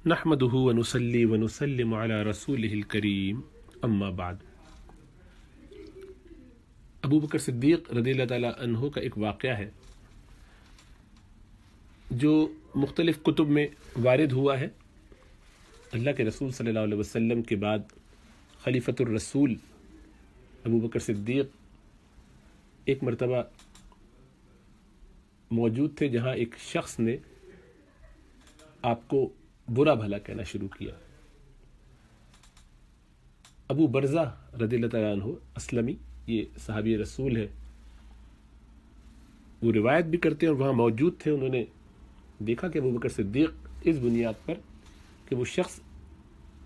نحمدہ ونصلی ونسلم علی رسولہ الکریم اما بعد۔ ابو بکر صدیق رضی اللہ تعالیٰ عنہ کا ایک واقعہ ہے جو مختلف کتب میں وارد ہوا ہے۔ اللہ کے رسول صلی اللہ علیہ وسلم کے بعد خلیفۃ الرسول ابو بکر صدیق ایک مرتبہ موجود تھے جہاں ایک شخص نے آپ کو برا بھلا کہنا شروع کیا۔ ابو برزہ رضی اللہ تعالیٰ عنہ اسلمی، یہ صحابی رسول ہے، وہ روایت بھی کرتے ہیں اور وہاں موجود تھے۔ انہوں نے دیکھا کہ ابو بکر صدیق اس بنیاد پر کہ وہ شخص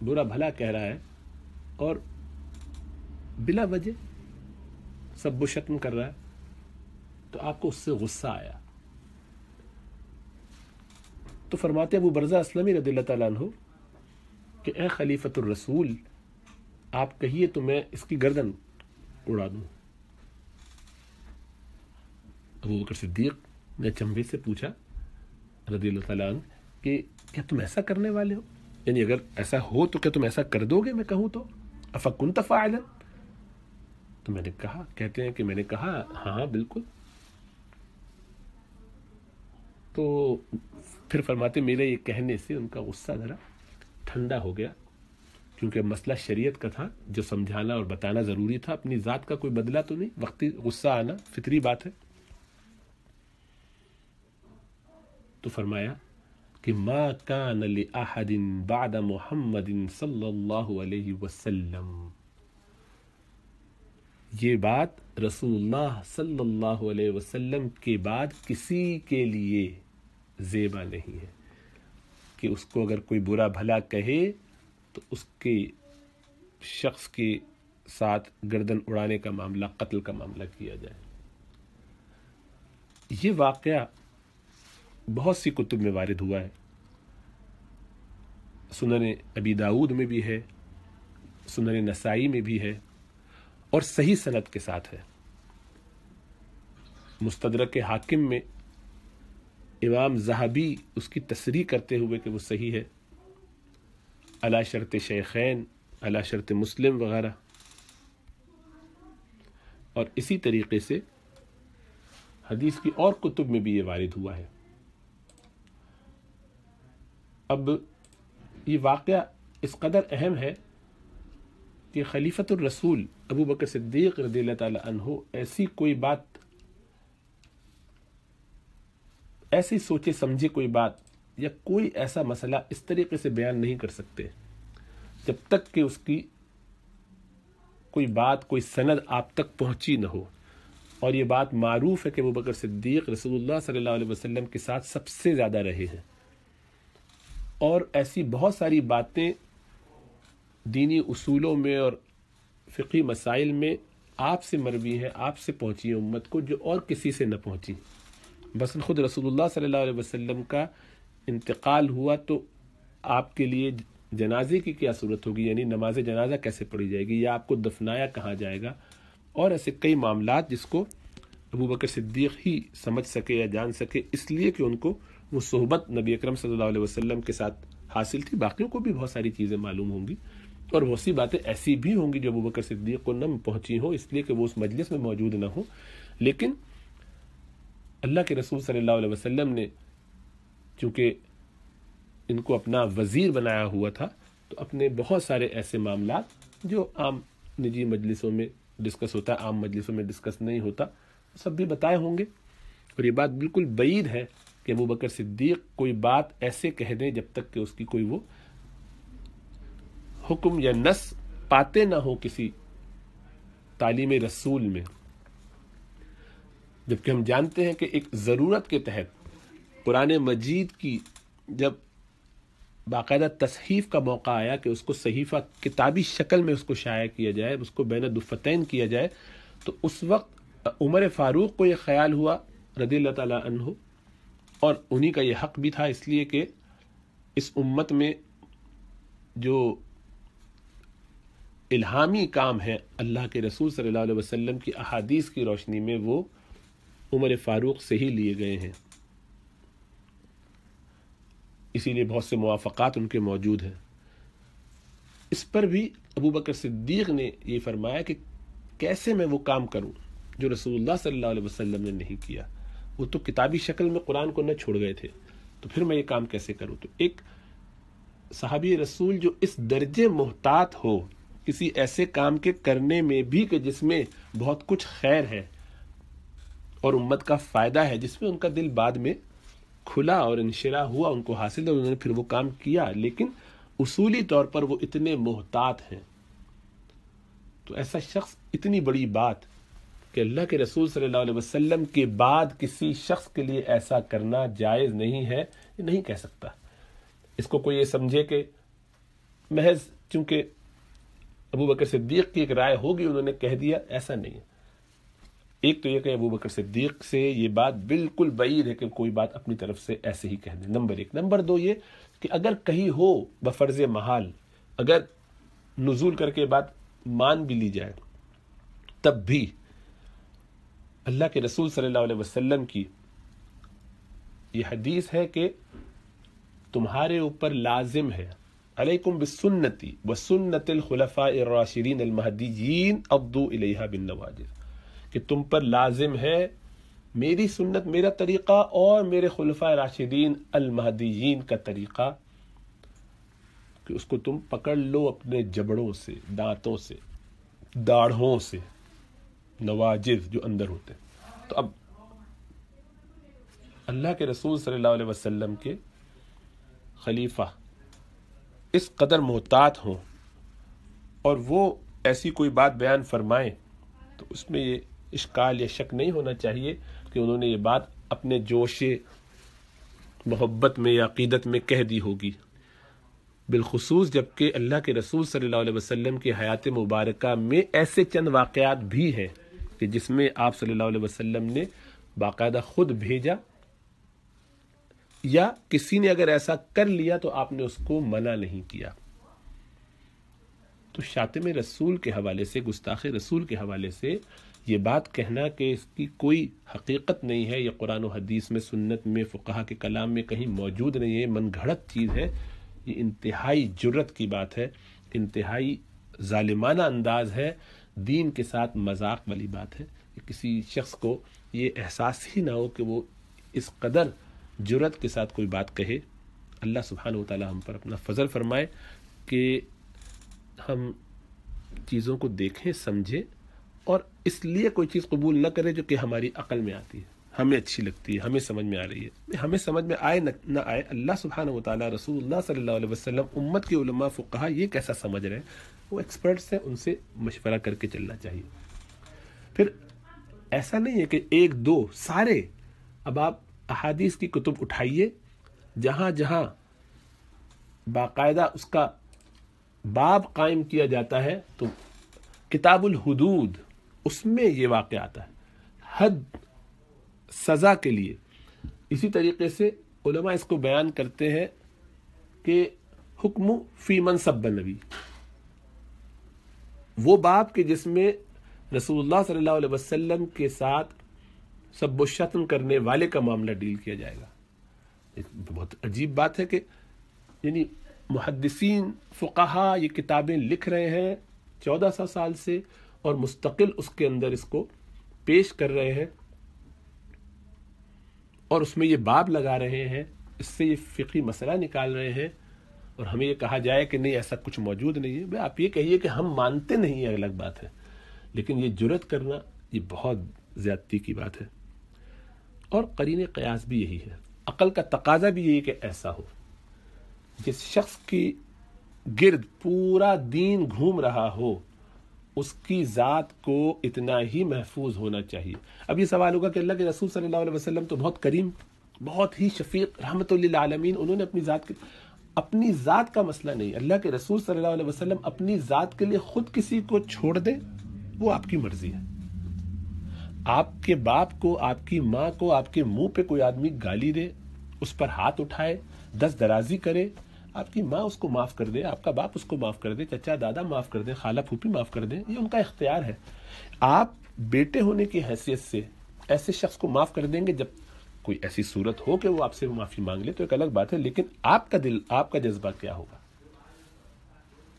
برا بھلا کہہ رہا ہے اور بلا وجہ سب و شتم کر رہا ہے، تو آپ کو اس سے غصہ آیا۔ تو فرماتے ابو برزہ اسلمی رضی اللہ تعالیٰ عنہ کہ اے خلیفۃ الرسول، آپ کہیے تو میں اس کی گردن اڑا دوں۔ ابو بکر صدیق نے چنبے سے پوچھا رضی اللہ تعالیٰ عنہ کہ کیا تم ایسا کرنے والے ہو؟ یعنی اگر ایسا ہو تو کیا تم ایسا کر دو گے؟ میں کہوں تو افکنت فاعلا؟ تو میں نے کہا، کہتے ہیں کہ میں نے کہا ہاں بالکل۔ تو پھر فرماتے میرے یہ کہنے سے ان کا غصہ ذرا ٹھنڈا ہو گیا، کیونکہ مسئلہ شریعت کا تھا جو سمجھانا اور بتانا ضروری تھا، اپنی ذات کا کوئی بدلہ تو نہیں، وقتی غصہ آنا فطری بات ہے۔ تو فرمایا کہ ما کان لأحد بعد محمد صلی اللہ علیہ وسلم، یہ بات رسول اللہ صلی اللہ علیہ وسلم کے بعد کسی کے لیے زیبا نہیں ہے کہ اس کو اگر کوئی برا بھلا کہے تو اس کے شخص کے ساتھ گردن اڑانے کا معاملہ، قتل کا معاملہ کیا جائے۔ یہ واقعہ بہت سی کتب میں وارد ہوا ہے، سنن ابی داؤد میں بھی ہے، سنن نسائی میں بھی ہے اور صحیح سند کے ساتھ ہے۔ مستدرک حاکم میں امام ذہبی اس کی تصریح کرتے ہوئے کہ وہ صحیح ہے، علی شرط شیخین، علی شرط مسلم وغیرہ، اور اسی طریقے سے حدیث کی اور کتب میں بھی یہ وارد ہوا ہے۔ اب یہ واقعہ اس قدر اہم ہے کہ خلیفۃ الرسول ابو بکر صدیق رضی اللہ تعالی عنہ ایسی کوئی بات، ایسی سوچے سمجھے کوئی بات یا کوئی ایسا مسئلہ اس طریقے سے بیان نہیں کر سکتے جب تک کہ اس کی کوئی بات، کوئی سند آپ تک پہنچی نہ ہو۔ اور یہ بات معروف ہے کہ ابو بکر صدیق رسول اللہ صلی اللہ علیہ وسلم کے ساتھ سب سے زیادہ رہے ہیں، اور ایسی بہت ساری باتیں دینی اصولوں میں اور فقہی مسائل میں آپ سے مروی ہیں، آپ سے پہنچی ہیں امت کو، جو اور کسی سے نہ پہنچی۔ بس خود رسول اللہ صلی اللہ علیہ وسلم کا انتقال ہوا تو آپ کے لیے جنازے کی کیا صورت ہوگی، یعنی نماز جنازہ کیسے پڑھی جائے گی، یا آپ کو دفنایا کہاں جائے گا، اور ایسے کئی معاملات جس کو ابو بکر صدیق ہی سمجھ سکے یا جان سکے، اس لیے کہ ان کو وہ صحبت نبی اکرم صلی اللہ علیہ وسلم کے ساتھ حاصل تھی۔ باقیوں کو بھی بہت ساری چیزیں معلوم ہوں گی، اور بہت سی باتیں ایسی بھی ہوں گی جو ابو بکر صدیق کو نہ پہنچی ہوں اس لیے کہ وہ اس مجلس میں موجود نہ ہوں، لیکن اللہ کے رسول صلی اللہ علیہ وسلم نے چونکہ ان کو اپنا وزیر بنایا ہوا تھا، تو اپنے بہت سارے ایسے معاملات جو عام نجی مجلسوں میں ڈسکس ہوتا ہے، عام مجلسوں میں ڈسکس نہیں ہوتا، سب بھی بتائے ہوں گے۔ اور یہ بات بالکل بعید ہے کہ ابو بکر صدیق کوئی بات ایسے کہہ دیں جب تک کہ اس کی کوئی وہ حکم یا نص پاتے نہ ہو کسی تعلیم رسول میں، جبکہ ہم جانتے ہیں کہ ایک ضرورت کے تحت قرآن مجید کی جب باقاعدہ تصحیف کا موقع آیا کہ اس کو صحیفہ کتابی شکل میں اس کو شائع کیا جائے، اس کو بین الدفتین کیا جائے، تو اس وقت عمر فاروق کو یہ خیال ہوا رضی اللہ تعالی عنہ، اور انہی کا یہ حق بھی تھا، اس لیے کہ اس امت میں جو الہامی کام ہے اللہ کے رسول صلی اللہ علیہ وسلم کی احادیث کی روشنی میں، وہ عمر فاروق سے ہی لیے گئے ہیں۔ اسی لیے بہت سے موافقات ان کے موجود ہیں۔ اس پر بھی ابو بکر صدیق نے یہ فرمایا کہ کیسے میں وہ کام کروں جو رسول اللہ صلی اللہ علیہ وسلم نے نہیں کیا۔ وہ تو کتابی شکل میں قرآن کو نہ چھوڑ گئے تھے، تو پھر میں یہ کام کیسے کروں؟ تو ایک صحابی رسول جو اس درجے محتاط ہو کسی ایسے کام کے کرنے میں بھی کہ جس میں بہت کچھ خیر ہے اور امت کا فائدہ ہے، جس میں ان کا دل بعد میں کھلا اور انشراح ہوا، ان کو حاصل، اور انہوں نے پھر وہ کام کیا، لیکن اصولی طور پر وہ اتنے محتاط ہیں۔ تو ایسا شخص اتنی بڑی بات کہ اللہ کے رسول صلی اللہ علیہ وسلم کے بعد کسی شخص کے لیے ایسا کرنا جائز نہیں ہے، یہ نہیں کہہ سکتا۔ اس کو کوئی یہ سمجھے کہ محض چونکہ ابو بکر صدیق کی ایک رائے ہوگی انہوں نے کہہ دیا، ایسا نہیں ہے۔ ایک تو یہ کہ ابو بکر صدیق سے یہ بات بالکل بعید ہے کہ کوئی بات اپنی طرف سے ایسے ہی کہہ دیں، نمبر ایک۔ نمبر دو یہ کہ اگر کہیں ہو بفرض محال، اگر نزول کر کے بات مان بھی لی جائے، تب بھی اللہ کے رسول صلی اللہ علیہ وسلم کی یہ حدیث ہے کہ تمہارے اوپر لازم ہے، علیکم بسنتی وسنت الخلفاء الراشدین المہدیین عضوا الیہا بالنواجذ، کہ تم پر لازم ہے میری سنت، میرا طریقہ، اور میرے خلفاء راشدین المہدیین کا طریقہ، کہ اس کو تم پکڑ لو اپنے جبڑوں سے، دانتوں سے، داڑھوں سے، نواجذ جو اندر ہوتے ہیں۔ تو اب اللہ کے رسول صلی اللہ علیہ وسلم کے خلیفہ اس قدر محتاط ہوں اور وہ ایسی کوئی بات بیان فرمائیں، تو اس میں یہ اشکال یا شک نہیں ہونا چاہیے کہ انہوں نے یہ بات اپنے جوش محبت میں یا عقیدت میں کہہ دی ہوگی، بالخصوص جبکہ اللہ کے رسول صلی اللہ علیہ وسلم کی حیات مبارکہ میں ایسے چند واقعات بھی ہیں کہ جس میں آپ صلی اللہ علیہ وسلم نے باقاعدہ خود بھیجا، یا کسی نے اگر ایسا کر لیا تو آپ نے اس کو منع نہیں کیا۔ تو شاتم رسول کے حوالے سے، گستاخ رسول کے حوالے سے یہ بات کہنا کہ اس کی کوئی حقیقت نہیں ہے، یا قرآن و حدیث میں، سنت میں، فقہا کے کلام میں کہیں موجود نہیں ہے، من گھڑت چیز ہے، یہ انتہائی جرت کی بات ہے، انتہائی ظالمانہ انداز ہے، دین کے ساتھ مذاق والی بات ہے کہ کسی شخص کو یہ احساس ہی نہ ہو کہ وہ اس قدر جرت کے ساتھ کوئی بات کہے۔ اللہ سبحانہ وتعالی ہم پر اپنا فضل فرمائے کہ ہم چیزوں کو دیکھیں، سمجھیں، اور اس لیے کوئی چیز قبول نہ کرے جو کہ ہماری عقل میں آتی ہے، ہمیں اچھی لگتی ہے، ہمیں سمجھ میں آ رہی ہے۔ ہمیں سمجھ میں آئے نہ آئے، اللہ سبحانہ وتعالی، رسول اللہ صلی اللہ علیہ وسلم، امت کے علماء، فقہا یہ کیسا سمجھ رہے ہیں، وہ ایکسپرٹس ہیں، ان سے مشورہ کر کے چلنا چاہیے۔ پھر ایسا نہیں ہے کہ ایک دو، سارے، اب آپ احادیث کی کتب اٹھائیے، جہاں جہاں باقاعدہ اس کا باب قائم کیا جاتا ہے، تو کتاب الحدود، اس میں یہ واقع آتا ہے، حد سزا کے لیے۔ اسی طریقے سے علماء اس کو بیان کرتے ہیں کہ حکم فی من سب النبی، وہ باب کہ جس میں رسول اللہ صلی اللہ علیہ وسلم کے ساتھ سب و شتم کرنے والے کا معاملہ ڈیل کیا جائے گا۔ ایک بہت عجیب بات ہے کہ یعنی محدثین، فقہا یہ کتابیں لکھ رہے ہیں 1400 سال سے، اور مستقل اس کے اندر اس کو پیش کر رہے ہیں، اور اس میں یہ باب لگا رہے ہیں، اس سے یہ فقہی مسئلہ نکال رہے ہیں، اور ہمیں یہ کہا جائے کہ نہیں ایسا کچھ موجود نہیں ہے۔ بھئی آپ یہ کہیے کہ ہم مانتے نہیں ہیں، الگ بات ہے، لیکن یہ جرت کرنا یہ بہت زیادتی کی بات ہے۔ اور قرین قیاس بھی یہی ہے، عقل کا تقاضا بھی یہی کہ ایسا ہو۔ جس شخص کی گرد پورا دین گھوم رہا ہو، اس کی ذات کو اتنا ہی محفوظ ہونا چاہیے۔ اب یہ سوال ہوگا کہ اللہ کے رسول صلی اللہ علیہ وسلم تو بہت کریم، بہت ہی شفیق، رحمت للعالمین، انہوں نے اپنی ذات کا مسئلہ نہیں، اللہ کے رسول صلی اللہ علیہ وسلم اپنی ذات کے لیے خود کسی کو چھوڑ دیں، وہ آپ کی مرضی ہے۔ آپ کے باپ کو، آپ کی ماں کو، آپ کے منہ پہ کوئی آدمی گالی دے، اس پر ہاتھ اٹھائے، دست درازی کرے، آپ کی ماں اس کو معاف کر دے، آپ کا باپ اس کو معاف کر دے، چچا دادا معاف کر دے، خالہ پھوپھی معاف کر دیں، یہ ان کا اختیار ہے۔ آپ بیٹے ہونے کی حیثیت سے ایسے شخص کو معاف کر دیں گے جب کوئی ایسی صورت ہو کہ وہ آپ سے معافی مانگ لے تو ایک الگ بات ہے، لیکن آپ کا دل، آپ کا جذبہ کیا ہوگا؟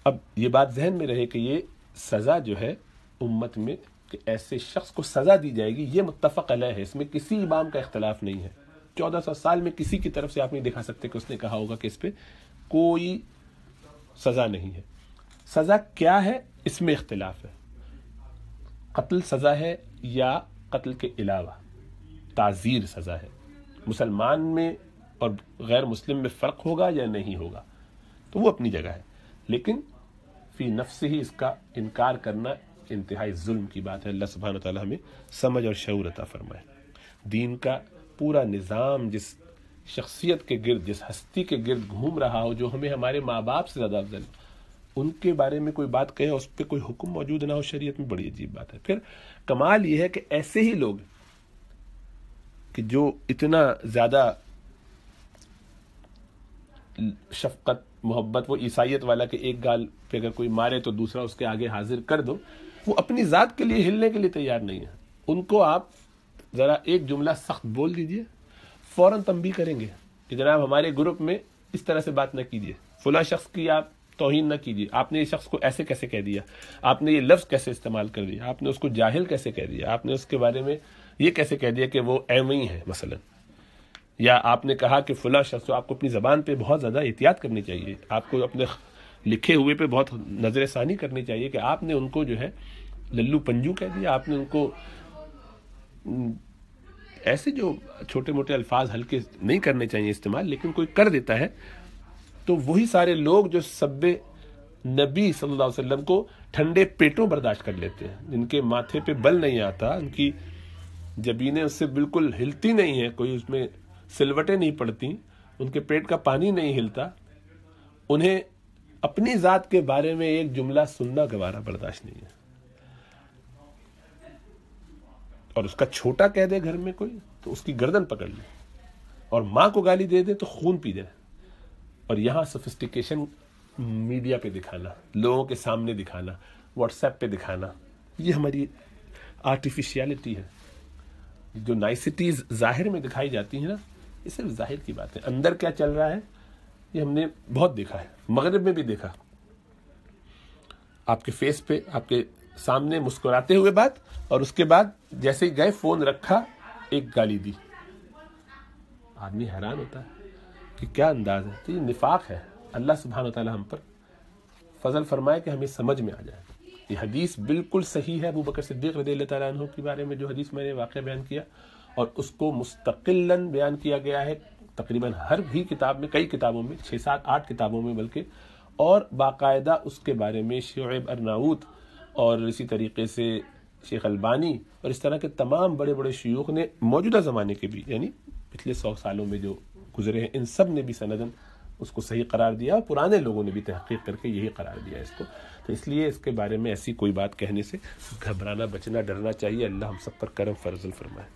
اب یہ بات ذہن میں رہے کہ یہ سزا جو ہے امت میں کہ ایسے شخص کو سزا دی جائے گی، یہ متفق علیہ ہے، اس میں کسی امام کا اختلاف نہیں ہے۔ 1400 سال میں کسی کی طرف سے آپ نہیں دکھا سکتے کہ اس نے کہا ہوگا کہ اس پہ کوئی سزا نہیں ہے۔ سزا کیا ہے اس میں اختلاف ہے، قتل سزا ہے یا قتل کے علاوہ تعزیر سزا ہے، مسلمان میں اور غیر مسلم میں فرق ہوگا یا نہیں ہوگا تو وہ اپنی جگہ ہے، لیکن فی نفس ہی اس کا انکار کرنا انتہائی ظلم کی بات ہے۔ اللہ سبحانہ وتعالی ہمیں سمجھ اور شعور عطا فرمائے۔ دین کا پورا نظام جس شخصیت کے گرد، جس ہستی کے گرد گھوم رہا ہو جو ہمیں ہمارے ماں باپ سے زیادہ افضل، ان کے بارے میں کوئی بات کہے اس پہ کوئی حکم موجود نہ ہو شریعت میں، بڑی عجیب بات ہے۔ پھر کمال یہ ہے کہ ایسے ہی لوگ کہ جو اتنا زیادہ شفقت محبت، وہ عیسائیت والا کہ ایک گال پہ اگر کوئی مارے تو دوسرا اس کے آگے حاضر کر دو، وہ اپنی ذات کے لیے ہلنے کے لیے تیار نہیں ہے۔ ان کو آپ ذرا ایک جملہ سخت بول دیجئے، فوراً تنبیہ کریں گے کہ جناب ہمارے گروپ میں اس طرح سے بات نہ کیجئے، فلاں شخص کی آپ توہین نہ کیجیے، آپ نے یہ شخص کو ایسے کیسے کہہ دیا، آپ نے یہ لفظ کیسے استعمال کر دیا، آپ نے اس کو جاہل کیسے کہہ دیا، آپ نے اس کے بارے میں یہ کیسے کہہ دیا کہ وہ ایویں ہے مثلا، یا آپ نے کہا کہ فلاں شخص، آپ کو اپنی زبان پہ بہت زیادہ احتیاط کرنی چاہیے، آپ کو اپنے لکھے ہوئے پہ بہت نظر ثانی کرنی چاہیے کہ آپ نے ان کو جو ہے للو پنجو کہہ دیا، آپ نے ان کو ایسے جو چھوٹے موٹے الفاظ ہلکے نہیں کرنے چاہیے استعمال، لیکن کوئی کر دیتا ہے تو وہی سارے لوگ جو سب نبی صلی اللہ علیہ وسلم کو ٹھنڈے پیٹوں برداشت کر لیتے ہیں، جن کے ماتھے پہ بل نہیں آتا، ان کی جبینیں اس سے بالکل ہلتی نہیں ہیں، کوئی اس میں سلوٹیں نہیں پڑتی، ان کے پیٹ کا پانی نہیں ہلتا، انہیں اپنی ذات کے بارے میں ایک جملہ سننا گوارا برداشت نہیں ہے، اور اس کا چھوٹا کہہ دے گھر میں کوئی تو اس کی گردن پکڑ لے، اور ماں کو گالی دے دے تو خون پی جائے۔ اور یہاں سوفسٹیکیشن میڈیا پہ دکھانا، لوگوں کے سامنے دکھانا، واٹس ایپ پہ دکھانا، یہ ہماری آرٹیفیشیلٹی ہے۔ جو نائسٹیز ظاہر میں دکھائی جاتی ہیں نا، یہ صرف ظاہر کی بات ہے، اندر کیا چل رہا ہے یہ ہم نے بہت دیکھا ہے، مغرب میں بھی دیکھا، آپ کے فیس پہ آپ کے سامنے مسکراتے ہوئے بات، اور اس کے بعد جیسے ہی گئے فون رکھا ایک گالی دی، آدمی حیران ہوتا ہے کہ کیا انداز ہے۔ تو یہ نفاق ہے۔ اللہ سبحانہ وتعالی ہم پر فضل فرمائے کہ ہمیں سمجھ میں آ جائے۔ یہ حدیث بالکل صحیح ہے، ابو بکر صدیق رضی اللہ تعالیٰ عنہ کے بارے میں جو حدیث میں نے واقعہ بیان کیا، اور اس کو مستقلاً بیان کیا گیا ہے تقریباً ہر بھی کتاب میں، کئی کتابوں میں، 6 7 8 کتابوں میں بلکہ، اور باقاعدہ اس کے بارے میں شعیب ارناؤت اور اسی طریقے سے شیخ البانی اور اس طرح کے تمام بڑے بڑے شیوخ نے موجودہ زمانے کے بھی، یعنی پچھلے 100 سالوں میں جو گزرے ہیں، ان سب نے بھی سندن اس کو صحیح قرار دیا، اور پرانے لوگوں نے بھی تحقیق کر کے یہی قرار دیا اس کو۔ تو اس لیے اس کے بارے میں ایسی کوئی بات کہنے سے گھبرانا، بچنا، ڈرنا چاہیے۔ اللہ ہم سب پر کرم فرض فرمائے۔